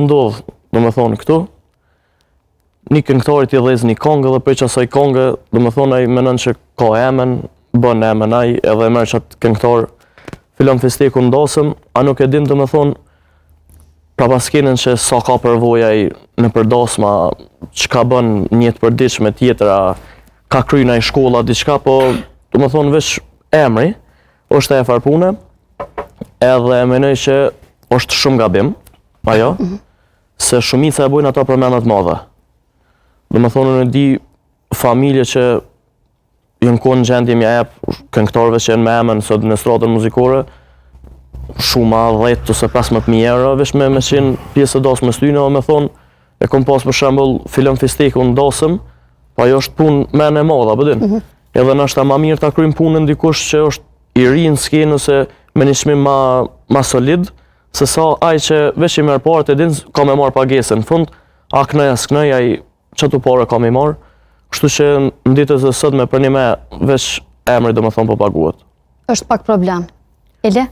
ndodh, do me thonë këtu, një këngëtarit i dhez një kongë dhe për që asaj kongë, do me thonë ai menon që ka emen, bën emen ai, edhe merr qatë këngëtar, fillon festiku ndosëm, a nuk e dim do me thonë, pra paskenën që sa ka përvoja i në përdosma, që ka bën njëtë përditshme tjetër, ka kryna i shkolla, diçka, po do me thonë veç emri, është e farpune, edhe menoj që është shumë gabim, ajo, se shumica e bojnë ato për mendat madhe. Do me thonë në di familje që jënë konë në gjendje mja jep këngëtarëve që jenë me emën sot në stratën muzikore, shuma 10 ose 15.000 euro, veç me qenë pjesë e dasmë styne, o me thonë, e kom pas për shembull filon festiku në dasëm, pa jo është punë men e madhe, apo din. Edhe nështë ma mirë ta kryjmë punën dikush që është i ri në skenë ose me një çmim ma solid, se sa ai që veç i merr parë e din ka me marr pagesën. Në fund, a knoj as knoj, ai çatu parë ka me marr. Kështu që në ditët e sotme për një me veç emri do me thonë po paguhet. Është pak problem. Ele?